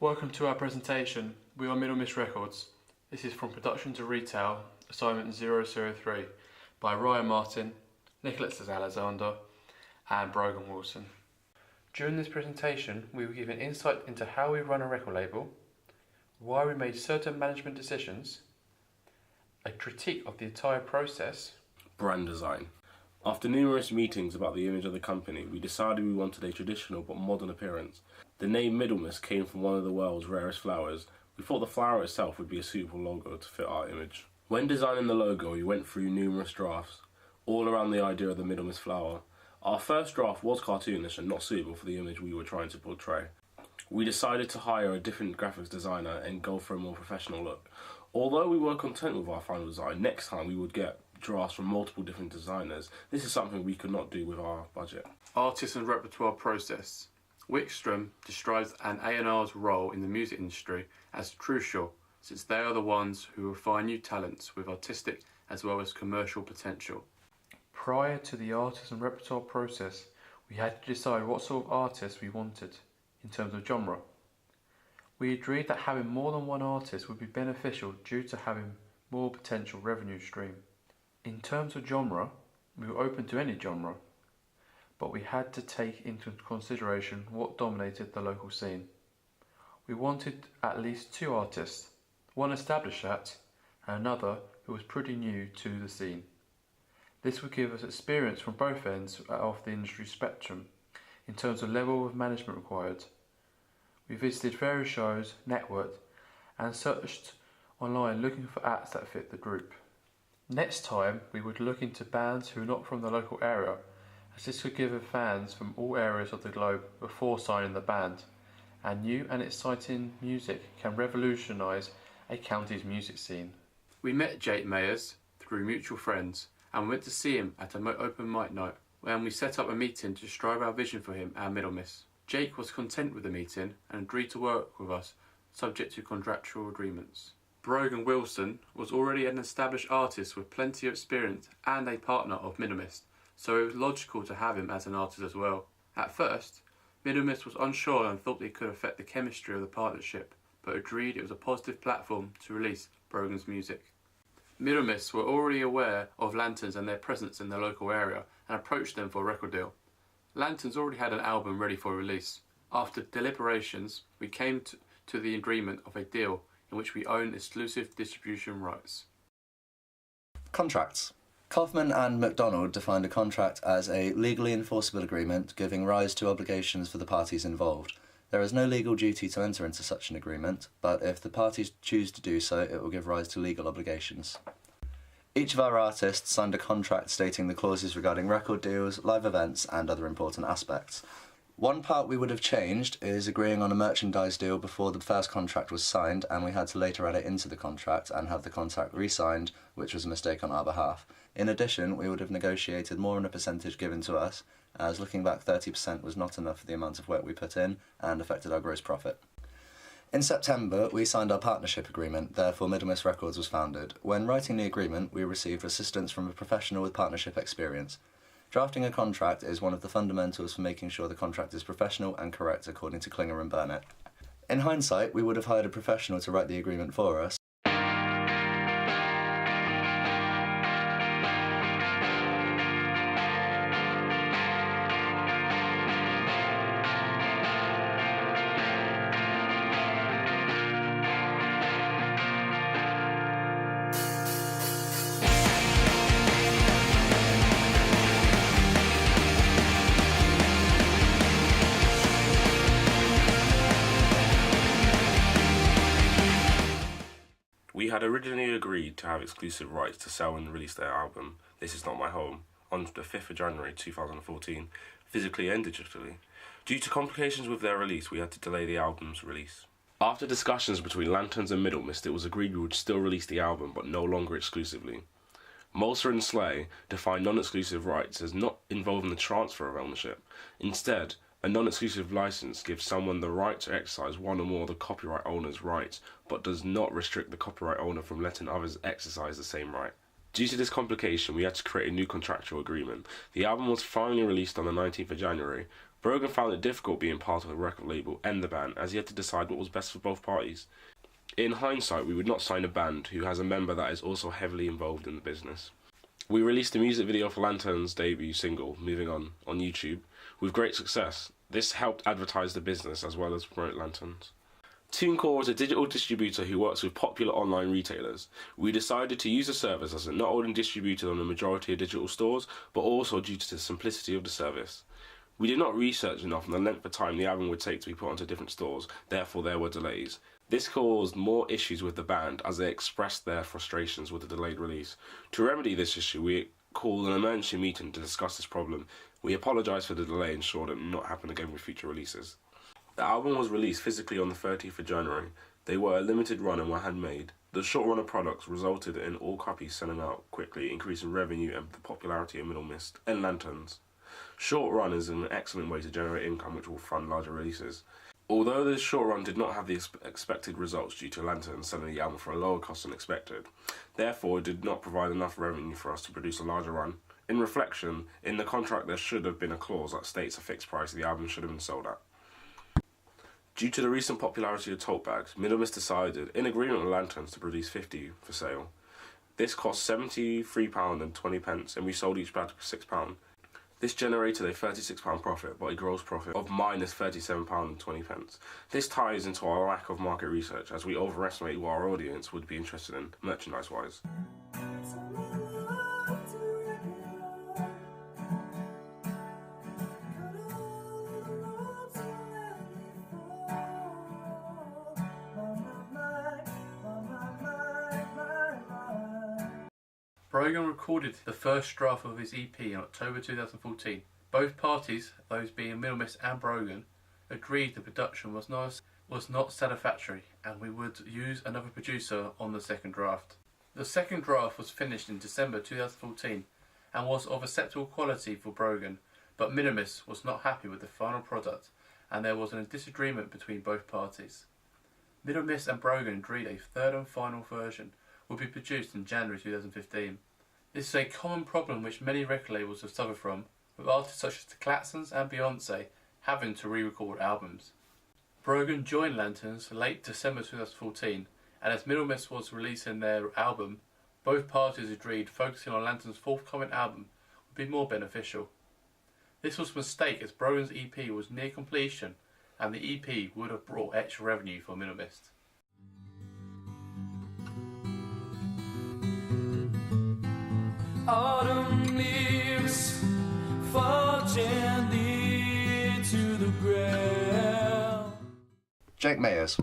Welcome to our presentation. We are Middlemist Records. This is From Production to Retail, assignment 003 by Ryan Martin, Nicholas Alexander and Brogan Wilson. During this presentation we will give an insight into how we run a record label, why we made certain management decisions, a critique of the entire process, brand design. After numerous meetings about the image of the company, we decided we wanted a traditional but modern appearance. The name Middlemist came from one of the world's rarest flowers. We thought the flower itself would be a suitable logo to fit our image. When designing the logo, we went through numerous drafts, all around the idea of the Middlemist flower. Our first draft was cartoonish and not suitable for the image we were trying to portray. We decided to hire a different graphics designer and go for a more professional look. Although we were content with our final design, next time we would get drafts from multiple different designers. This is something we could not do with our budget. Artist and repertoire process. Wickstrom describes an A&R's role in the music industry as crucial, since they are the ones who refine new talents with artistic as well as commercial potential. Prior to the artist and repertoire process, we had to decide what sort of artist we wanted in terms of genre. We agreed that having more than one artist would be beneficial due to having more potential revenue stream. In terms of genre, we were open to any genre, but we had to take into consideration what dominated the local scene. We wanted at least two artists, one established act and another who was pretty new to the scene. This would give us experience from both ends of the industry spectrum in terms of level of management required. We visited various shows, networked and searched online looking for acts that fit the group. Next time we would look into bands who are not from the local area, as this could give fans from all areas of the globe before signing the band, and new and exciting music can revolutionise a county's music scene. We met Jake Mayers through mutual friends and went to see him at an open mic night, when we set up a meeting to describe our vision for him and Middlemist. Jake was content with the meeting and agreed to work with us subject to contractual agreements. Brogan Wilson was already an established artist with plenty of experience and a partner of Middlemist, so it was logical to have him as an artist as well. At first, Middlemist was unsure and thought it could affect the chemistry of the partnership, but agreed it was a positive platform to release Brogan's music. Middlemist were already aware of Lanterns and their presence in the local area and approached them for a record deal. Lanterns already had an album ready for release. After deliberations, we came to the agreement of a deal in which we own exclusive distribution rights. Contracts. Kaufman and MacDonald defined a contract as a legally enforceable agreement giving rise to obligations for the parties involved. There is no legal duty to enter into such an agreement, but if the parties choose to do so, it will give rise to legal obligations. Each of our artists signed a contract stating the clauses regarding record deals, live events, and other important aspects. One part we would have changed is agreeing on a merchandise deal before the first contract was signed, and we had to later add it into the contract and have the contract re-signed, which was a mistake on our behalf. In addition, we would have negotiated more on a percentage given to us, as looking back 30% was not enough for the amount of work we put in and affected our gross profit. In September, we signed our partnership agreement, therefore Middlemist Records was founded. When writing the agreement, we received assistance from a professional with partnership experience. Drafting a contract is one of the fundamentals for making sure the contract is professional and correct according to Klinger and Burnett. In hindsight, we would have hired a professional to write the agreement for us. We had originally agreed to have exclusive rights to sell and release their album, This Is Not My Home, on the 5th of January 2014, physically and digitally. Due to complications with their release, we had to delay the album's release. After discussions between Lanterns and Middlemist, it was agreed we would still release the album, but no longer exclusively. Molcer and Slay defined non-exclusive rights as not involving the transfer of ownership. Instead, a non-exclusive license gives someone the right to exercise one or more of the copyright owner's rights, but does not restrict the copyright owner from letting others exercise the same right. Due to this complication, we had to create a new contractual agreement. The album was finally released on the 19th of January. Brogan found it difficult being part of the record label and the band, as he had to decide what was best for both parties. In hindsight, we would not sign a band who has a member that is also heavily involved in the business. We released a music video for Lantern's debut single, Moving On YouTube, with great success. This helped advertise the business as well as promote Lanterns. TuneCore is a digital distributor who works with popular online retailers. We decided to use the service as it not only distributed on the majority of digital stores, but also due to the simplicity of the service. We did not research enough on the length of time the album would take to be put onto different stores, therefore there were delays. This caused more issues with the band as they expressed their frustrations with the delayed release. To remedy this issue, we called an emergency meeting to discuss this problem. We apologise for the delay and ensured it will not happen again with future releases. The album was released physically on the 30th of January. They were a limited run and were handmade. The short run of products resulted in all copies selling out quickly, increasing revenue and the popularity of Middlemist and Lanterns. Short run is an excellent way to generate income which will fund larger releases. Although the short run did not have the expected results due to Lanterns selling the album for a lower cost than expected, therefore it did not provide enough revenue for us to produce a larger run. In reflection, in the contract there should have been a clause that states a fixed price the album should have been sold at. Due to the recent popularity of tote bags, Middlemist decided, in agreement with Lanterns, to produce 50 for sale. This cost £73.20 and we sold each bag for £6. This generated a £36 profit, but a gross profit of minus £37.20. This ties into our lack of market research, as we overestimate what our audience would be interested in, merchandise-wise. Brogan recorded the first draft of his EP in October 2014. Both parties, those being Middlemist and Brogan, agreed the production was not satisfactory and we would use another producer on the second draft. The second draft was finished in December 2014 and was of acceptable quality for Brogan, but Middlemist was not happy with the final product and there was a disagreement between both parties. Middlemist and Brogan agreed a third and final version will be produced in January 2015. This is a common problem which many record labels have suffered from, with artists such as the Klaxons and Beyonce having to re-record albums. Brogan joined Lanterns late December 2014, and as Middlemist was releasing their album, both parties agreed focusing on Lanterns' forthcoming album would be more beneficial. This was a mistake as Brogan's EP was near completion, and the EP would have brought extra revenue for Middlemist. Autumn leaves fall gently to the ground. Jake Mayers.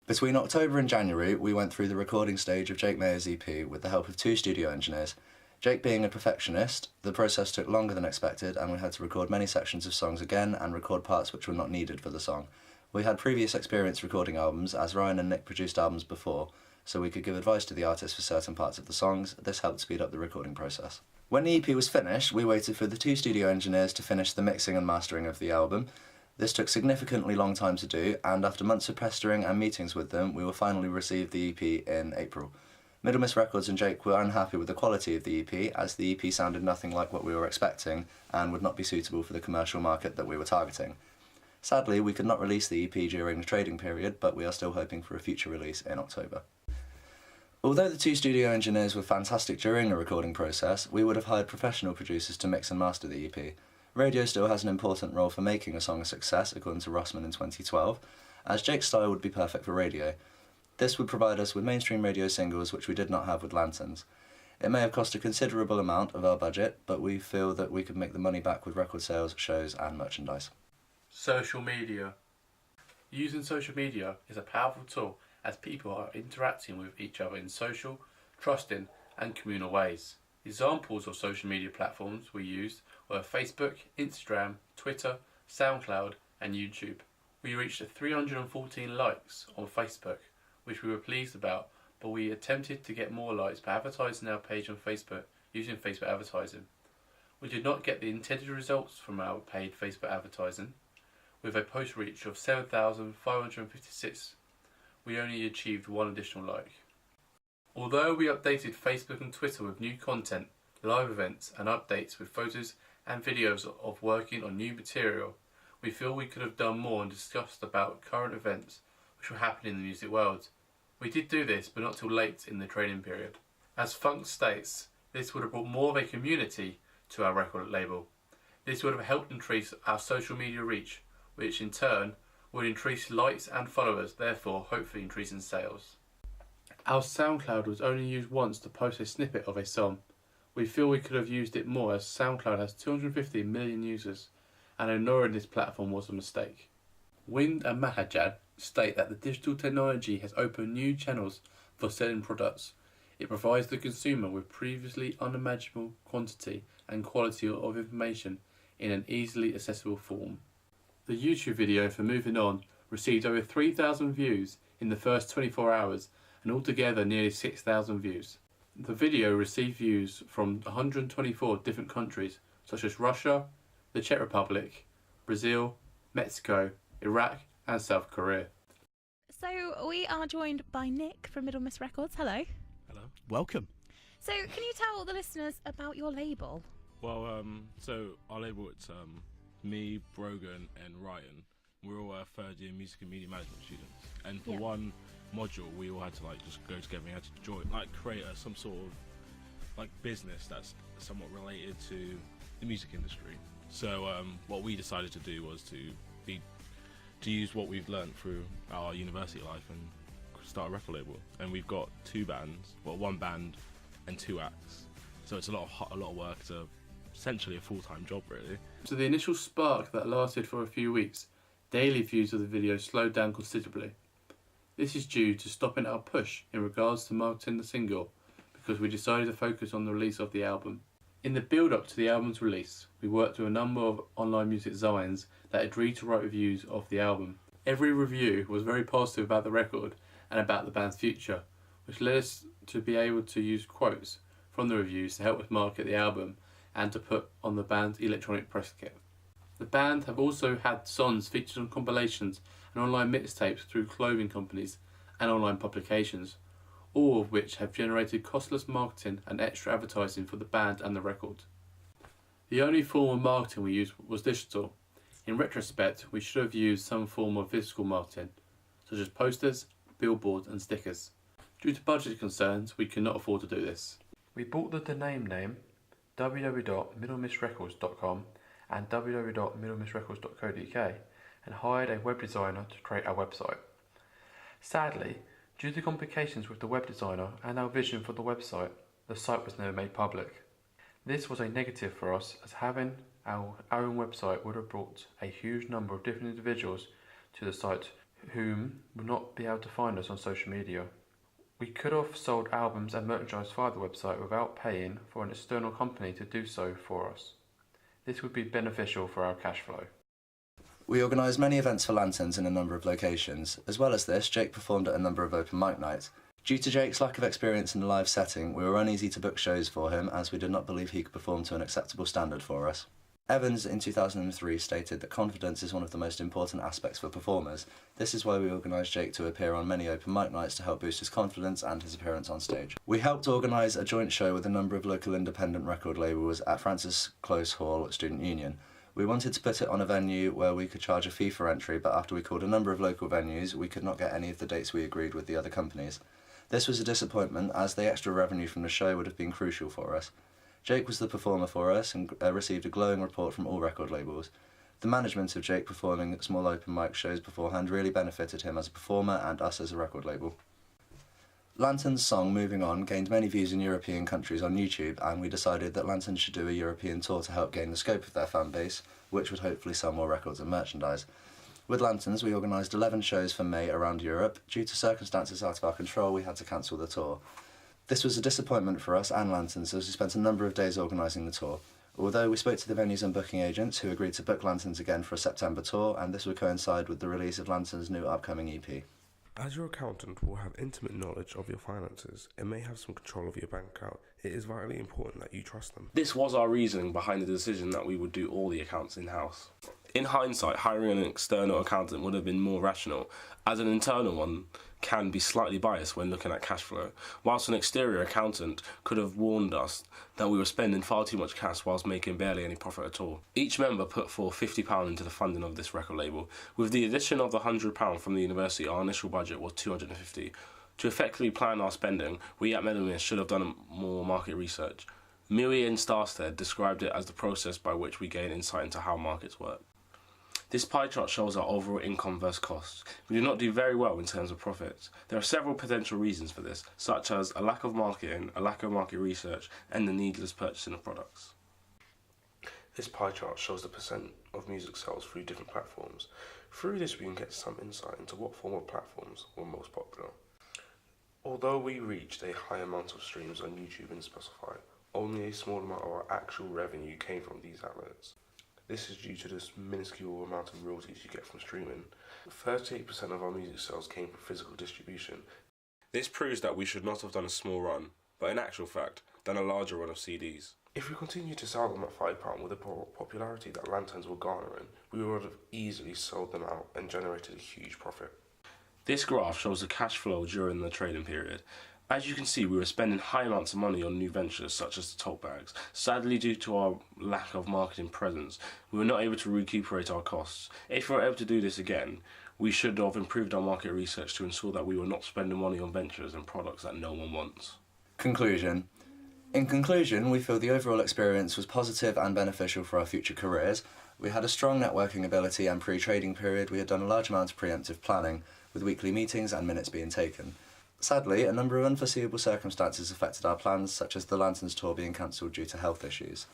Between October and January, we went through the recording stage of Jake Mayers' EP with the help of 2 studio engineers. Jake being a perfectionist, the process took longer than expected and we had to record many sections of songs again and record parts which were not needed for the song. We had previous experience recording albums as Ryan and Nick produced albums before, so we could give advice to the artist for certain parts of the songs. This helped speed up the recording process. When the EP was finished, we waited for the 2 studio engineers to finish the mixing and mastering of the album. This took significantly long time to do, and after months of pestering and meetings with them, we will finally receive the EP in April. Middlemist Records and Jake were unhappy with the quality of the EP, as the EP sounded nothing like what we were expecting and would not be suitable for the commercial market that we were targeting. Sadly, we could not release the EP during the trading period, but we are still hoping for a future release in October. Although the 2 studio engineers were fantastic during the recording process, we would have hired professional producers to mix and master the EP. Radio still has an important role for making a song a success, according to Rossman in 2012, as Jake's style would be perfect for radio. This would provide us with mainstream radio singles which we did not have with Lanterns. It may have cost a considerable amount of our budget, but we feel that we could make the money back with record sales, shows and merchandise. Social media. Using social media is a powerful tool as people are interacting with each other in social, trusting and communal ways. Examples of social media platforms we used were Facebook, Instagram, Twitter, SoundCloud and YouTube. We reached 314 likes on Facebook, which we were pleased about, but we attempted to get more likes by advertising our page on Facebook using Facebook advertising. We did not get the intended results from our paid Facebook advertising. With a post reach of 7,556, we only achieved 1 additional like. Although we updated Facebook and Twitter with new content, live events and updates with photos and videos of working on new material, we feel we could have done more and discussed about current events which were happening in the music world. We did do this, but not till late in the training period. As Funk states, this would have brought more of a community to our record label. This would have helped increase our social media reach, which in turn would increase likes and followers, therefore hopefully increasing sales. Our SoundCloud was only used once to post a snippet of a song. We feel we could have used it more as SoundCloud has 250 million users, and ignoring this platform was a mistake. Wind and Mahajan state that the digital technology has opened new channels for selling products. It provides the consumer with previously unimaginable quantity and quality of information in an easily accessible form. The YouTube video for Moving On received over 3,000 views in the first 24 hours and altogether nearly 6,000 views. The video received views from 124 different countries such as Russia, the Czech Republic, Brazil, Mexico, Iraq and South Korea. So we are joined by Nick from Middlemist Records. Hello. Hello. Welcome. So can you tell the listeners about your label? Well, so our label, it's me, Brogan and Ryan. We're all third year music and media management students. And for one module, we all had to just go together. We had to create some sort of business that's somewhat related to the music industry. So what we decided to do was to use what we've learned through our university life and start a record label. And we've got one band and 2 acts. So it's a lot of work. It's essentially a full-time job, really. So the initial spark that lasted for a few weeks, daily views of the video slowed down considerably. This is due to stopping our push in regards to marketing the single, because we decided to focus on the release of the album. In the build-up to the album's release, we worked with a number of online music giants that agreed to write reviews of the album. Every review was very positive about the record and about the band's future, which led us to be able to use quotes from the reviews to help us market the album and to put on the band's electronic press kit. The band have also had songs featured on compilations and online mixtapes through clothing companies and online publications, all of which have generated costless marketing and extra advertising for the band and the record. The only form of marketing we used was digital. In retrospect, we should have used some form of physical marketing, such as posters, billboards and stickers. Due to budget concerns, we could not afford to do this. We bought the domain name www.middlemistrecords.com and www.middlemistrecords.co.uk and hired a web designer to create our website. Sadly, due to complications with the web designer and our vision for the website, the site was never made public. This was a negative for us, as having our own website would have brought a huge number of different individuals to the site whom would not be able to find us on social media. We could have sold albums and merchandise via the website without paying for an external company to do so for us. This would be beneficial for our cash flow. We organised many events for Lanterns in a number of locations. As well as this, Jake performed at a number of open mic nights. Due to Jake's lack of experience in a live setting, we were uneasy to book shows for him, as we did not believe he could perform to an acceptable standard for us. Evans in 2003 stated that confidence is one of the most important aspects for performers. This is why we organised Jake to appear on many open mic nights to help boost his confidence and his appearance on stage. We helped organise a joint show with a number of local independent record labels at Francis Close Hall at Student Union. We wanted to put it on a venue where we could charge a fee for entry, but after we called a number of local venues, we could not get any of the dates we agreed with the other companies. This was a disappointment, as the extra revenue from the show would have been crucial for us. Jake was the performer for us and received a glowing report from all record labels. The management of Jake performing at small open mic shows beforehand really benefited him as a performer and us as a record label. Lantern's song Moving On gained many views in European countries on YouTube, and we decided that Lantern should do a European tour to help gain the scope of their fan base, which would hopefully sell more records and merchandise. With Lanterns, we organised 11 shows for May around Europe. Due to circumstances out of our control, we had to cancel the tour. This was a disappointment for us and Lanterns, as we spent a number of days organising the tour. Although we spoke to the venues and booking agents, who agreed to book Lanterns again for a September tour, and this would coincide with the release of Lanterns' new upcoming EP. As your accountant will have intimate knowledge of your finances and may have some control of your bank account, it is vitally important that you trust them. This was our reasoning behind the decision that we would do all the accounts in-house. In hindsight, hiring an external accountant would have been more rational, as an internal one can be slightly biased when looking at cash flow, whilst an exterior accountant could have warned us that we were spending far too much cash whilst making barely any profit at all. Each member put forth £50 into the funding of this record label. With the addition of the £100 from the university, our initial budget was £250. To effectively plan our spending, we at Middlemist should have done more market research. Miriam Starstead described it as the process by which we gain insight into how markets work. This pie chart shows our overall income versus costs. We do not do very well in terms of profits. There are several potential reasons for this, such as a lack of marketing, a lack of market research, and the needless purchasing of products. This pie chart shows the percent of music sales through different platforms. Through this we can get some insight into what form of platforms were most popular. Although we reached a high amount of streams on YouTube and Spotify, only a small amount of our actual revenue came from these outlets. This is due to this minuscule amount of royalties you get from streaming. 38% of our music sales came from physical distribution. This proves that we should not have done a small run, but in actual fact, done a larger run of CDs. If we continued to sell them at £5 with the popularity that Lanterns were garnering, we would have easily sold them out and generated a huge profit. This graph shows the cash flow during the trading period. As you can see, we were spending high amounts of money on new ventures such as the tote bags. Sadly, due to our lack of marketing presence, we were not able to recuperate our costs. If we were able to do this again, we should have improved our market research to ensure that we were not spending money on ventures and products that no one wants. Conclusion. In conclusion, we feel the overall experience was positive and beneficial for our future careers. We had a strong networking ability, and pre-trading period we had done a large amount of preemptive planning, with weekly meetings and minutes being taken. Sadly, a number of unforeseeable circumstances affected our plans, such as the Lanterns tour being cancelled due to health issues.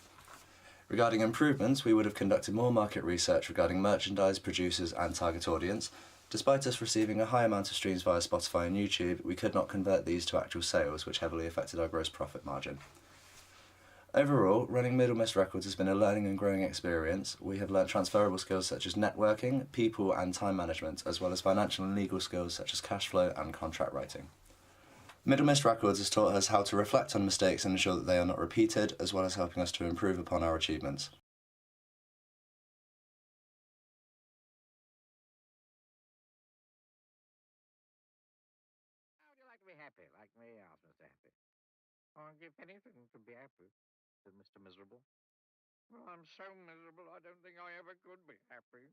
Regarding improvements, we would have conducted more market research regarding merchandise, producers and target audience. Despite us receiving a high amount of streams via Spotify and YouTube, we could not convert these to actual sales, which heavily affected our gross profit margin. Overall, running Middlemist Records has been a learning and growing experience. We have learnt transferable skills such as networking, people and time management, as well as financial and legal skills such as cash flow and contract writing. Middlemist Records has taught us how to reflect on mistakes and ensure that they are not repeated, as well as helping us to improve upon our achievements. How would you like to be happy, like me? Asked Mr. Happy. I'll give anything to be happy, said Mr. Miserable. Well, I'm so miserable I don't think I ever could be happy.